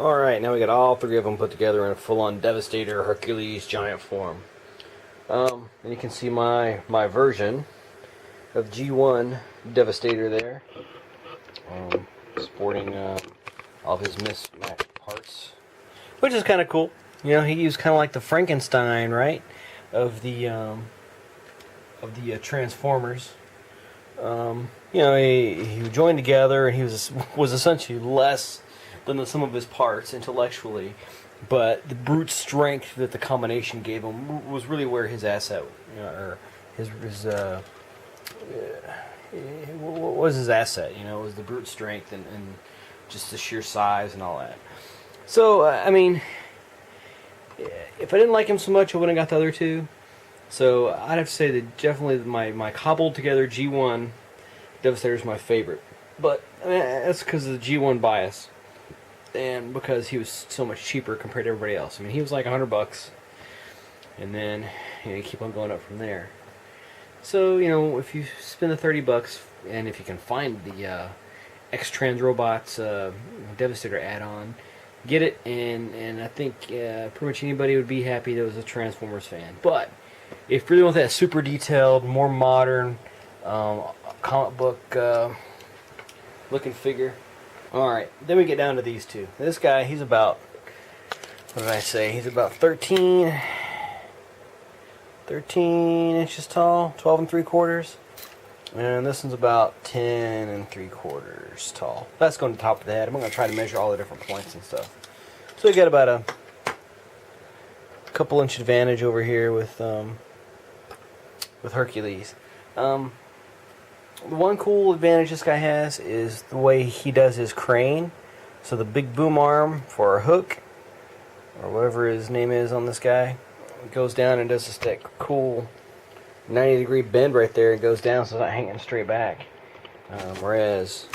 Alright, now we got all three of them put together in a full-on Devastator Hercules giant form. And you can see my version of G1 Devastator there. Sporting all of his mismatched parts. Which is kind of cool. You know, he used kind of like the Frankenstein, right? Of the Transformers. You know, he joined together, and he was essentially less than the sum of his parts intellectually, but the brute strength that the combination gave him was really where his asset, you know, or what was his asset? You know, it was the brute strength and just the sheer size and all that. So I mean, if I didn't like him so much, I wouldn't have got the other two. So I'd have to say that definitely my cobbled together G1 Devastator is my favorite. But I mean, that's because of the G1 bias, and because he was so much cheaper compared to everybody else. I mean, he was like $100, and then you keep on going up from there. So you know, if you spend the $30, and if you can find the X-Trans Robots Devastator add-on, get it, and I think pretty much anybody would be happy that was a Transformers fan. But if you really want that super detailed, more modern comic book looking figure, alright, then we get down to these two. This guy, he's about, what did I say, he's about 13 inches tall, 12 3/4, and this one's about 10 3/4 tall. That's going to the top of the head. I'm going to try to measure all the different points and stuff. So we got about a couple inch advantage over here with Hercules. The one cool advantage this guy has is the way he does his crane. So the big boom arm for a hook, or whatever his name is on this guy, goes down and does that cool 90-degree bend right there. It goes down so it's not hanging straight back. Whereas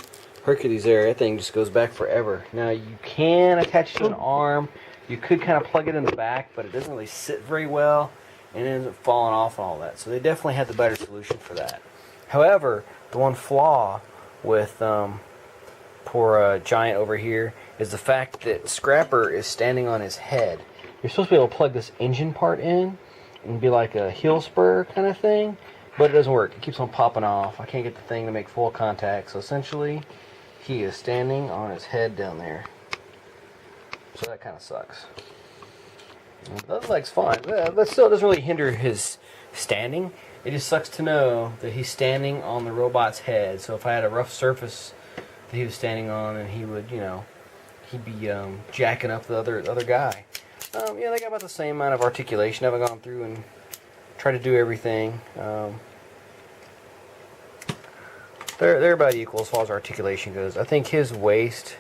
Hercules there, that thing just goes back forever. Now you can attach it to an arm. You could kind of plug it in the back, but it doesn't really sit very well, and it ends up falling off and all that. So they definitely had the better solution for that. However, the one flaw with poor Giant over here is the fact that Scrapper is standing on his head. You're supposed to be able to plug this engine part in and be like a heel spur kind of thing, but it doesn't work. It keeps on popping off. I can't get the thing to make full contact, so essentially he is standing on his head down there. So that kind of sucks. The other leg's fine, but still doesn't really hinder his standing. It just sucks to know that he's standing on the robot's head. So if I had a rough surface that he was standing on, and he would, you know, he'd be jacking up the other guy. Yeah, they got about the same amount of articulation. I haven't gone through and tried to do everything. They're about equal as far as articulation goes. I think his waist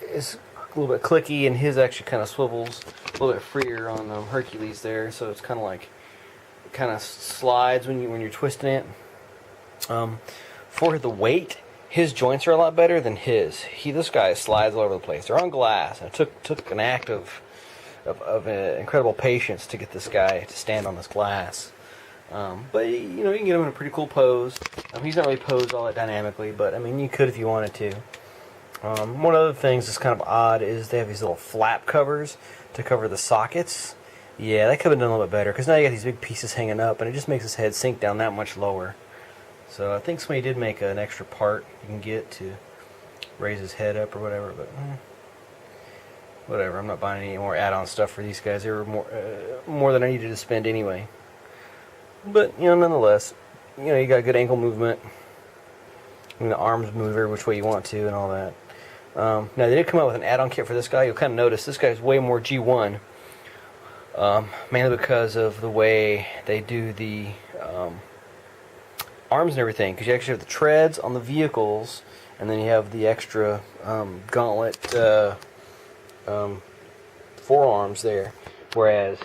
is a little bit clicky, and his actually kind of swivels a little bit freer on Hercules there, so it's kind of like, it kind of slides when you're twisting it. For the weight, his joints are a lot better than his. This guy slides all over the place. They're on glass, and it took an act of incredible patience to get this guy to stand on this glass. But you know, you can get him in a pretty cool pose. He's not really posed all that dynamically, but I mean, you could if you wanted to. One of the things that's kind of odd is they have these little flap covers to cover the sockets. Yeah, that could have been done a little bit better, because now you got these big pieces hanging up, and it just makes his head sink down that much lower. So I think somebody did make an extra part you can get to raise his head up or whatever, but whatever. I'm not buying any more add-on stuff for these guys. They were more than I needed to spend anyway. But you know, nonetheless, you know, you got good ankle movement, and the arms move every which way you want to, and all that. Now they did come out with an add-on kit for this guy. You'll kind of notice this guy's way more G1, mainly because of the way they do the arms and everything. Because you actually have the treads on the vehicles, and then you have the extra gauntlet forearms there. Whereas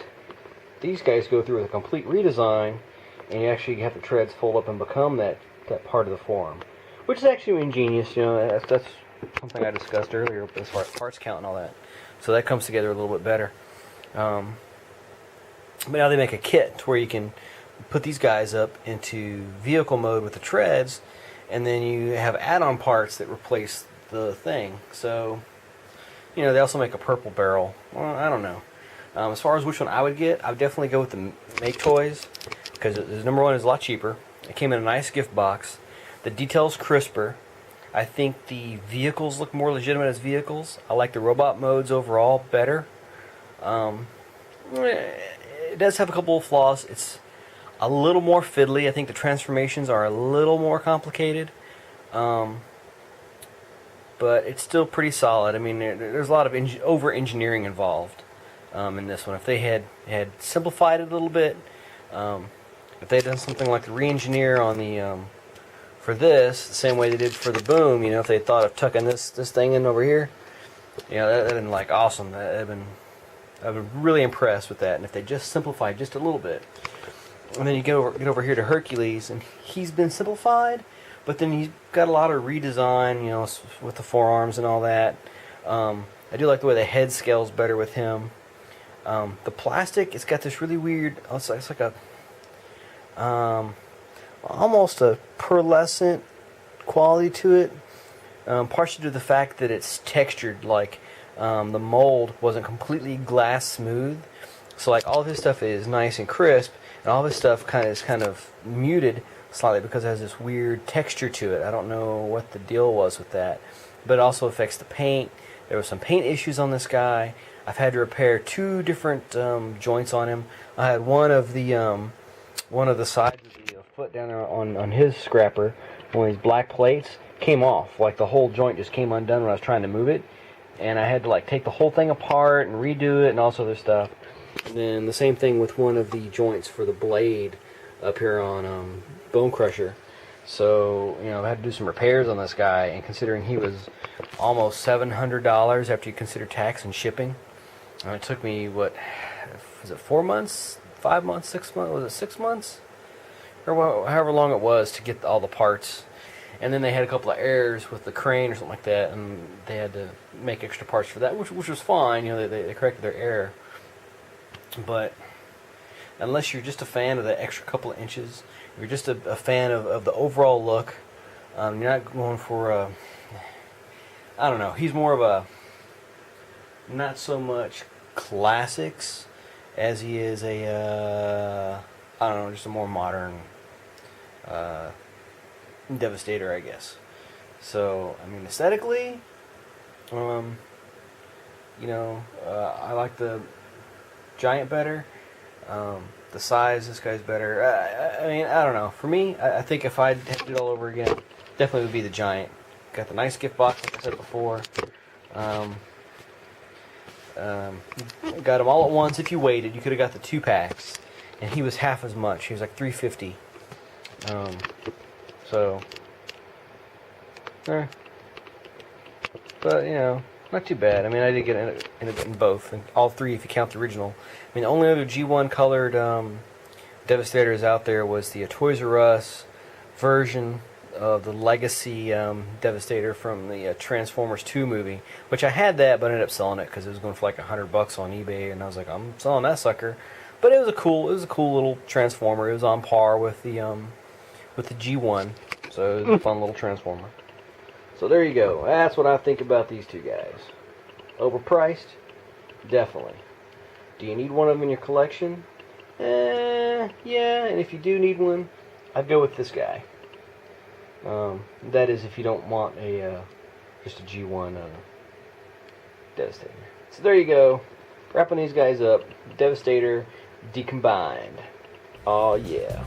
these guys go through with a complete redesign, and you actually have the treads fold up and become that part of the forearm, which is actually ingenious. You know, that's something I discussed earlier as far as parts count and all that. So that comes together a little bit better. But now they make a kit to where you can put these guys up into vehicle mode with the treads, and then you have add-on parts that replace the thing. So, you know, they also make a purple barrel. Well, I don't know. As far as which one I would get, I would definitely go with the Maketoys, because number one, is a lot cheaper. It came in a nice gift box. The detail's crisper. I think the vehicles look more legitimate as vehicles. I like the robot modes overall better. It does have a couple of flaws. It's a little more fiddly. I think the transformations are a little more complicated. But it's still pretty solid. I mean, there's a lot of over-engineering involved in this one. If they had simplified it a little bit, if they had done something like the re-engineer on the for this, the same way they did for the boom, you know, if they thought of tucking this thing in over here, you know, that'd been like awesome. I've been really impressed with that. And if they just simplified just a little bit, and then you get over here to Hercules, and he's been simplified, but then he's got a lot of redesign, you know, with the forearms and all that. I do like the way the head scales better with him. The plastic, it's got this really weird, it's like a almost a pearlescent quality to it, partially due to the fact that it's textured, like the mold wasn't completely glass smooth. So like all of his stuff is nice and crisp, and all of his stuff is kind of muted slightly because it has this weird texture to it. I don't know what the deal was with that, but it also affects the paint. There were some paint issues on this guy. I've had to repair 2 different joints on him. I had one of the sides of the foot down there on his scrapper. One of these black plates came off. Like the whole joint just came undone when I was trying to move it, and I had to like take the whole thing apart and redo it and all this other stuff. And then the same thing with one of the joints for the blade up here on Bone Crusher. So, you know, I had to do some repairs on this guy, and considering he was almost $700 after you consider tax and shipping, and it took me, what, was it 4 months, 5 months, 6 months, was it 6 months? Or however long it was to get all the parts. And then they had a couple of errors with the crane or something like that, and they had to make extra parts for that, which was fine. You know, they corrected their error. But unless you're just a fan of the extra couple of inches, if you're just a fan of the overall look, you're not going for a, I don't know, he's more of a, not so much classics as he is a, I don't know, just a more modern Devastator, I guess. So, I mean, aesthetically, you know, I like the Giant better. The size, this guy's better. I mean, I don't know. For me, I think if I had to do it all over again, definitely would be the Giant. Got the nice gift box, like I said before. Got them all at once. If you waited, you could have got the 2 packs, and he was half as much. He was like $350. So, but you know, not too bad. I mean, I did get in both, and all 3 if you count the original. I mean, the only other G1 colored Devastators out there was the Toys R Us version of the Legacy Devastator from the Transformers 2 movie, which I had that, but I ended up selling it because it was going for like $100 on eBay, and I was like, I'm selling that sucker. But it was a cool little Transformer. It was on par with the G1, so it was a fun little Transformer. So there you go. That's what I think about these 2 guys. Overpriced? Definitely. Do you need one of them in your collection? Yeah, and if you do need one, I'd go with this guy. That is if you don't want just a G1 Devastator. So there you go. Wrapping these guys up. Devastator decombined. Oh yeah.